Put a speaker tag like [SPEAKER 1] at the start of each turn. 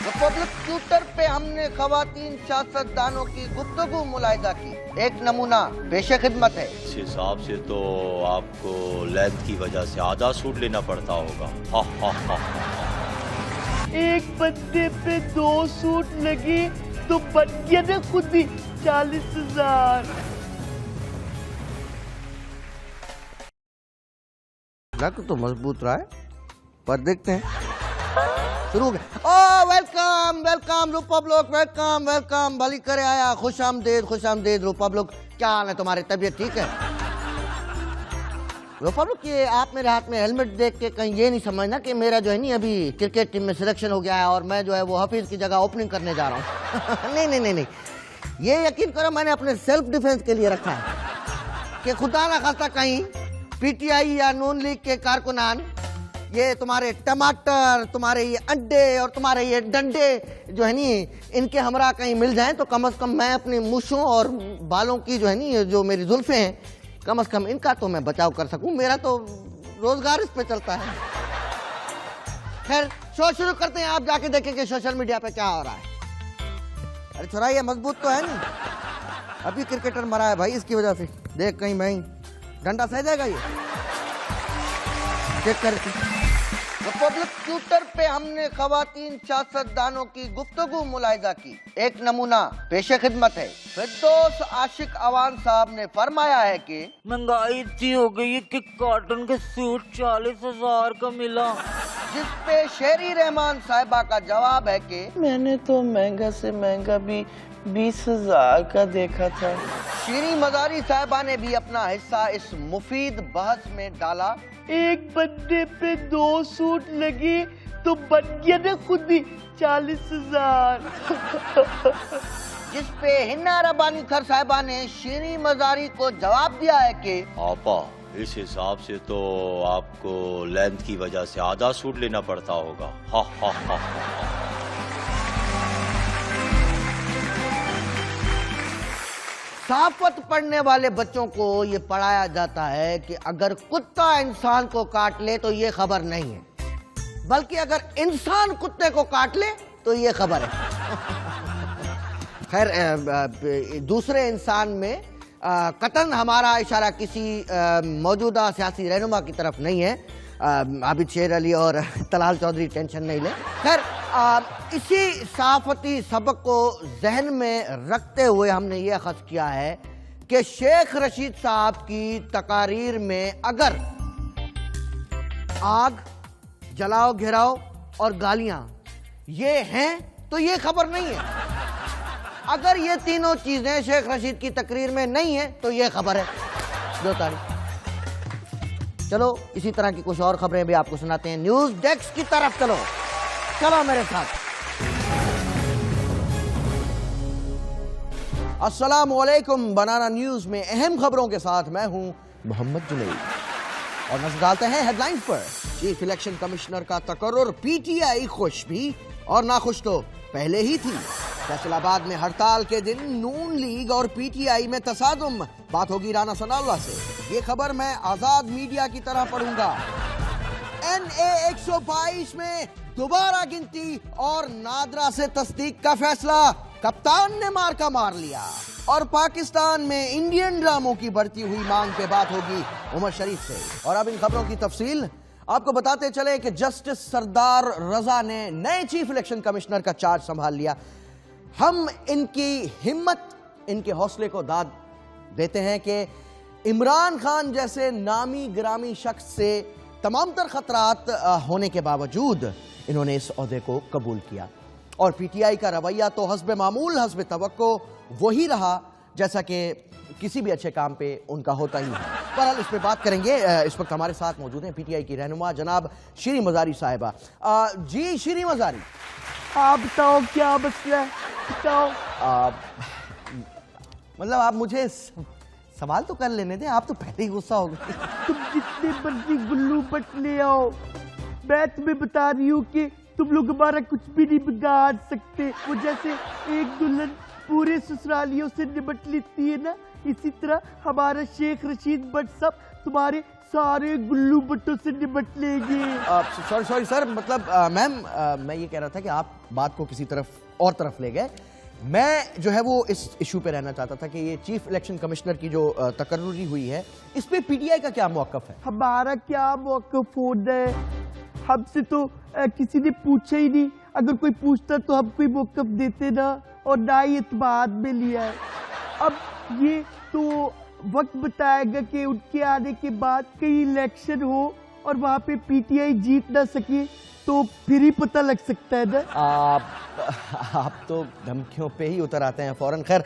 [SPEAKER 1] Republic Twitter पे हमने खवातीन सियासतदानों की गुफ्तगू मुलाहिजा की। एक नमूना पेशे खिदमत है।
[SPEAKER 2] इस हिसाब से तो आपको लेंथ की वजह से आधा सूट लेना पड़ता होगा। हा हा हा हा।
[SPEAKER 3] एक बंदे पे 2 सूट लगे तो बन गया ना खुद ही 40,000।
[SPEAKER 1] लग तो मजबूत रहा है, पर देखते हैं। शुरू हो गया। ओ welcome welcome republic, welcome welcome, भली करे आया, खुश आमदेद रिपब्लिक। क्या हाल है तुम्हारे, तबीयत ठीक है रिपब्लिक? ये आप मेरे हाथ में हेलमेट देख के कहीं ये नहीं समझना कि मेरा जो है नहीं अभी क्रिकेट टीम में सिलेक्शन हो गया है और मैं जो है वो हफीज की जगह ओपनिंग करने जा रहा हूँ। नहीं नहीं नहीं नहीं, ये यकीन करो मैंने अपने सेल्फ डिफेंस के लिए रखा है कि खुदा ना खास्ता कहीं पीटीआई या नून लीग के कारकुनान ये तुम्हारे टमाटर, तुम्हारे ये अंडे और तुम्हारे ये डंडे जो है नी इनके हमरा कहीं मिल जाएं तो कम से कम मैं अपनी मूछों और बालों की जो है नी जो मेरी जुल्फे हैं कम से कम इनका तो मैं बचाव कर सकूं। मेरा तो रोजगार इस पे चलता है। खैर शो शुरू करते हैं, आप जाके देखें कि सोशल मीडिया पे क्या हो रहा है। अरे छोरा ये मजबूत तो है नहीं, अभी क्रिकेटर मरा है भाई इसकी वजह से। देख कहीं मैं डंडा सह जाएगा ये, चेक कर। रिपब्लिक ट्विटर पे हमने खवातीन सियासतदानों की गुफ्तगू मुलाहिजा की। एक नमूना पेशे खिदमत है। फिरदौस आशिक अवान साहब ने फरमाया है कि
[SPEAKER 3] महंगाई इतनी हो गई है कि कॉटन का सूट 40,000 का मिला।
[SPEAKER 1] जिस पे शेरी रहमान साहिबा का जवाब है कि
[SPEAKER 3] मैंने तो महंगा से महंगा भी 20,000 का देखा था।
[SPEAKER 1] शीरी मजारी साहिबा ने भी अपना हिस्सा इस मुफीद बहस में डाला।
[SPEAKER 3] एक बंदे पे 2 सूट लगे तो बन गया ना खुद ही 40,000।
[SPEAKER 1] जिस पे हिन्ना रबानी खर साहिबा ने शीरी मजारी को जवाब दिया है कि
[SPEAKER 2] आपा इस हिसाब से तो आपको लेंथ की वजह से आधा सूट लेना पड़ता होगा। हा हा हा हा।
[SPEAKER 1] साफत पढ़ने वाले बच्चों को ये पढ़ाया जाता है कि अगर कुत्ता इंसान को काट ले तो ये खबर नहीं है, बल्कि अगर इंसान कुत्ते को काट ले तो ये खबर है। खैर दूसरे इंसान में कतन हमारा इशारा किसी मौजूदा सियासी रहनुमा की तरफ नहीं है। आबिद शेर अली और तलाल चौधरी टेंशन नहीं ले। खैर इसी सहाफती सबक को जहन में रखते हुए हमने ये अखज़ किया है कि शेख रशीद साहब की तकारीर में अगर आग, जलाओ घिराओ और गालियां ये हैं तो ये खबर नहीं है। अगर ये तीनों चीजें शेख रशीद की तकरीर में नहीं है तो ये खबर है। 2 तारीख। चलो इसी तरह की कुछ और खबरें भी आपको सुनाते हैं। न्यूज डेस्क की तरफ चलो, चलो मेरे साथ। अस्सलाम वालेकुम। बनाना न्यूज में अहम खबरों के साथ मैं हूं मोहम्मद जुनैद और नजर डालते हैं हेडलाइंस पर। चीफ इलेक्शन कमिश्नर का तकर्रुर, पीटीआई खुश भी और नाखुश तो पहले ही थी। फैसलाबाद में हड़ताल के दिन नून लीग और पीटीआई में तसादुम, बात होगी राना सनाउल्लाह से। ये खबर मैं आजाद मीडिया की तरह पढ़ूंगा। NA 122 में दोबारा गिनती और नादरा से तस्दीक का फैसला, कप्तान ने मार्का मार लिया। और पाकिस्तान में इंडियन ड्रामों की बढ़ती हुई मांग पे बात होगी उमर शरीफ से। और अब इन खबरों की तफसील आपको बताते चले कि जस्टिस सरदार रजा ने नए चीफ इलेक्शन कमिश्नर का चार्ज संभाल लिया। हम इनकी हिम्मत, इनके हौसले को दाद देते हैं कि इमरान खान जैसे नामी गिरामी शख्स से तमाम तर खतरात होने के बावजूद इन्होंने इस ओहदे को कबूल किया। और पीटीआई का रवैया तो हस्ब मामूल, हस्ब तवक्को वही रहा जैसा कि किसी भी अच्छे काम पे उनका होता ही है। बहरहाल इस पे बात करेंगे। इस वक्त हमारे साथ मौजूद हैं पीटीआई की रहनुमा जनाब शीरी मजारी साहिबा। जी शीरी मजारी,
[SPEAKER 3] आप बताओ क्या मसला है, बताओ।
[SPEAKER 1] मतलब आप मुझे सवाल तो कर लेने दें, आप तो पहले ही गुस्सा हो गए।
[SPEAKER 3] तुम जितने मर्जी गुल्लू बट ले आओ, मैं तुम्हें बता रही हूँ कि तुम लोग हमारा कुछ भी नहीं बिगाड़ सकते। वो जैसे एक दुल्हन पूरे ससुरालियों से निपट लेती है ना, इसी तरह हमारा शेख रशीद बट सब तुम्हारे सारे गुल्लू बट्टों से निपट लेंगे।
[SPEAKER 1] सॉरी सॉरी सर, मतलब मैम मैं ये कह रहा था कि आप बात को किसी तरफ ले गए। मैं जो है वो इस इशू पे रहना चाहता था कि ये चीफ इलेक्शन कमिश्नर की जो तकर्रुरी हुई है, इस पे पीटीआई का क्या मौक़िफ़ है?
[SPEAKER 3] हमारा क्या मौक़िफ़ होना है, हमसे तो किसी ने पूछा ही नहीं। अगर कोई पूछता तो हम कोई मौक़िफ़ देते ना, और ना ही इत्मीनान में लिया है। अब ये तो वक्त बताएगा कि उनके आने के बाद कहीं इलेक्शन हो और वहाँ पे पीटीआई जीत ना सके, तो फिर ही पता लग सकता है ना।
[SPEAKER 1] आप तो धमकियों पे ही उतर आते हैं फौरन। खैर